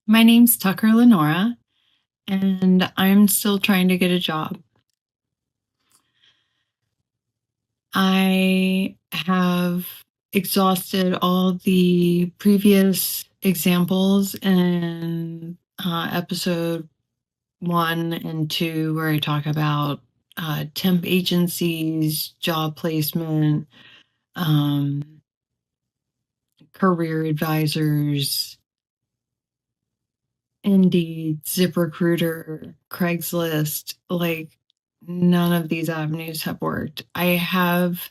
My name's Tucker Lenora, and I'm still trying to get a job. I have exhausted all the previous examples in episode 1 and 2, where I talk about temp agencies, job placement, um, career advisors, Indeed, ZipRecruiter, Craigslist, like none of these avenues have worked. I have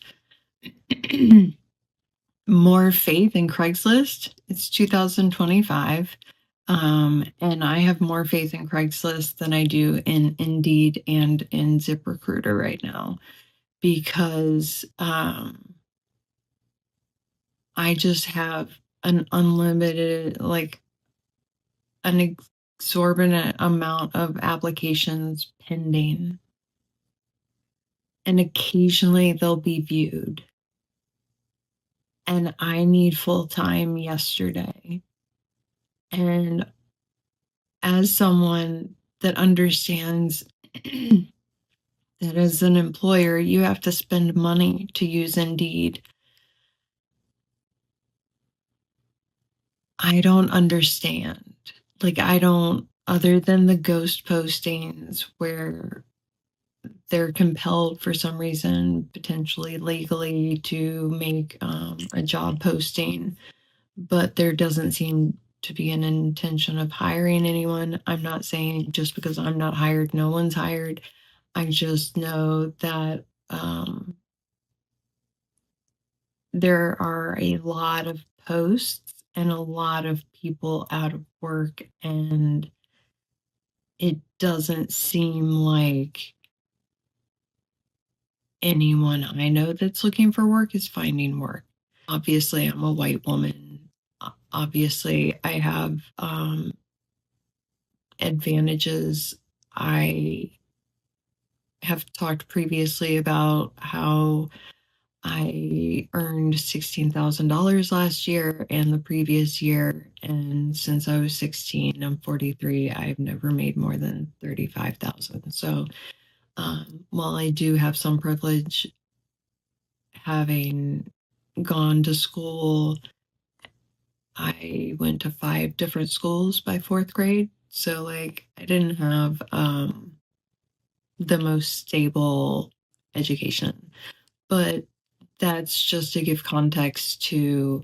more faith in Craigslist. It's 2025. And I have more faith in Craigslist than I do in Indeed and in ZipRecruiter right now because I just have an unlimited, like an exorbitant amount of applications pending, and occasionally they'll be viewed. And I need full time yesterday. And as someone that understands that as an employer, you have to spend money to use Indeed, I don't understand. Like, I don't, other than the ghost postings where they're compelled for some reason, potentially legally, to make a job posting, but there doesn't seem to be an intention of hiring anyone. I'm not saying just because I'm not hired, no one's hired. I just know that there are a lot of posts and a lot of people out of work, and it doesn't seem like anyone I know that's looking for work is finding work. Obviously, I'm a white woman. Obviously, I have advantages. I have talked previously about how I earned $16,000 last year and the previous year. And since I was 16, I'm 43, I've never made more than 35,000. So while I do have some privilege having gone to school, I went to 5 different schools by 4th grade. So like I didn't have the most stable education. But that's just to give context to,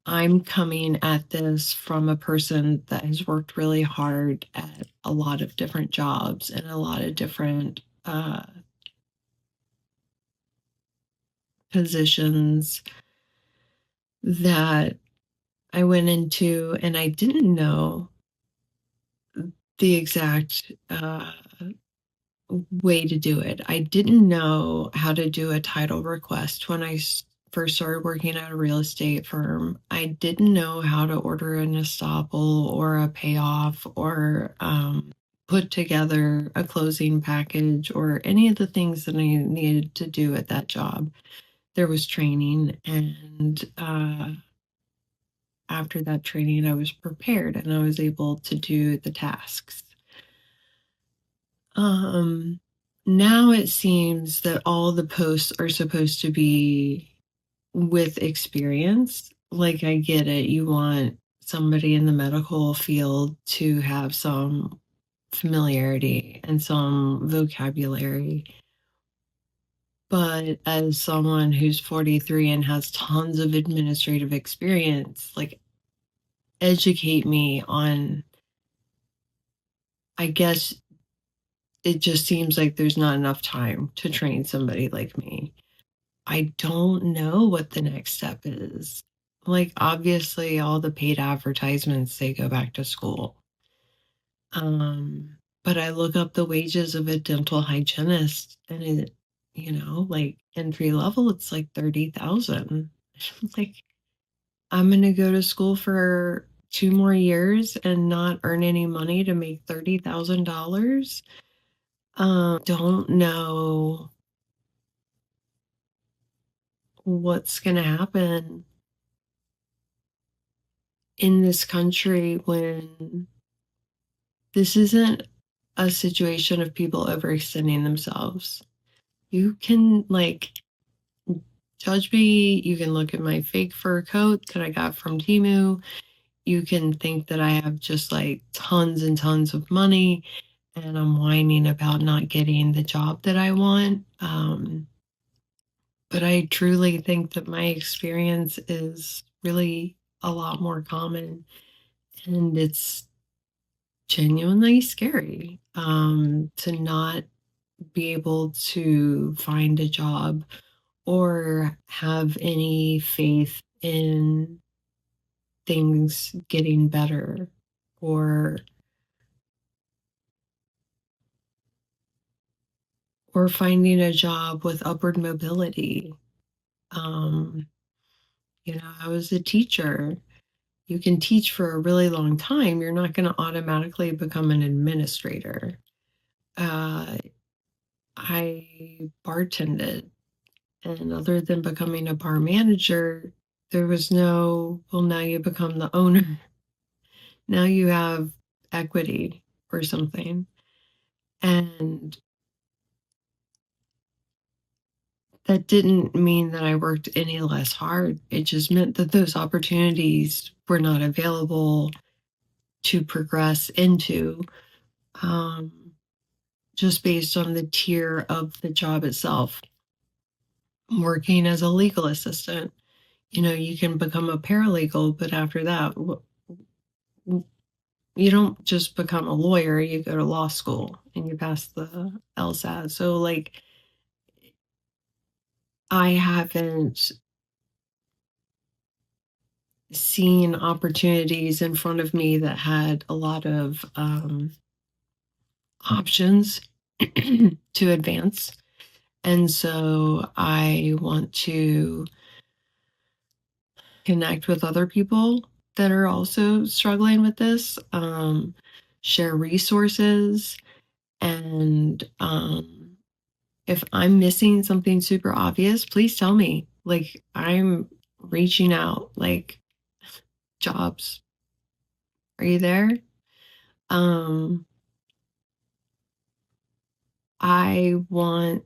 I'm coming at this from a person that has worked really hard at a lot of different jobs and a lot of different positions that I went into, and I didn't know the exact way to do it. I didn't know how to do a title request when I first started working at a real estate firm. I didn't know how to order an estoppel or a payoff or put together a closing package or any of the things that I needed to do at that job. There was training, and after that training, I was prepared and I was able to do the tasks. Um, Now it seems that all the posts are supposed to be with experience. Like, I get it. You want somebody in the medical field to have some familiarity and some vocabulary. But as someone who's 43 and has tons of administrative experience, like, educate me on, I guess it just seems like there's not enough time to train somebody like me. I don't know what the next step is. Like, obviously, all the paid advertisements, they go back to school. But I look up the wages of a dental hygienist, and it, like entry level, it's like 30,000. Like, I'm going to go to school for 2 more years and not earn any money to make $30,000. Don't know what's going to happen in this country when this isn't a situation of people overextending themselves. You can like judge me, you can look at my fake fur coat that I got from Timu. You can think that I have just like tons and tons of money and I'm whining about not getting the job that I want. But I truly think that my experience is really a lot more common and it's genuinely scary to not be able to find a job or have any faith in things getting better or finding a job with upward mobility. Um, I was a teacher. You can teach for a really long time. You're not going to automatically become an administrator. Uh, I bartended, and other than becoming a bar manager, there was no, well, now you become the owner. Now you have equity or something. And that didn't mean that I worked any less hard. It just meant that those opportunities were not available to progress into, um, just based on the tier of the job itself. Working as a legal assistant, you can become a paralegal, but after that, you don't just become a lawyer, you go to law school and you pass the LSAT. So, like, I haven't seen opportunities in front of me that had a lot of options to advance. And so I want to connect with other people that are also struggling with this, share resources, and if I'm missing something super obvious, please tell me. Like, I'm reaching out, like, jobs. Are you there? Um, I want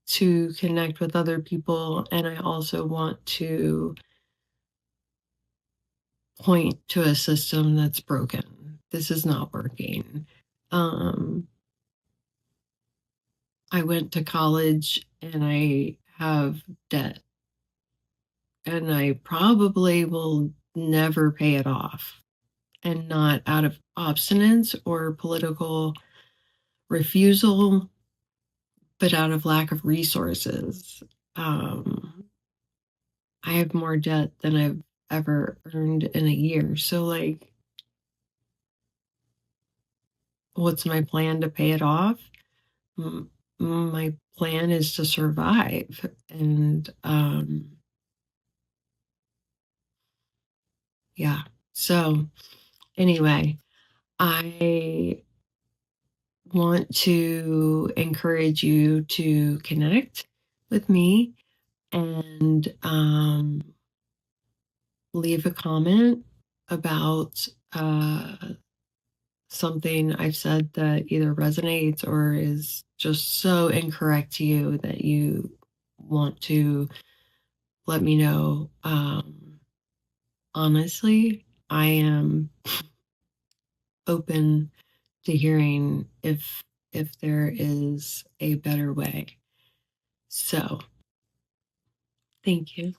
to connect with other people, and I also want to point to a system that's broken. This is not working. Um, I went to college and I have debt, and I probably will never pay it off. And not out of obstinance or political refusal, but out of lack of resources. Um, I have more debt than I've ever earned in a year. So, like, what's my plan to pay it off? My plan is to survive. And yeah. So, anyway, I want to encourage you to connect with me and leave a comment about something I've said that either resonates or is just so incorrect to you that you want to let me know. Honestly, I am open to hearing if there is a better way. So, thank you.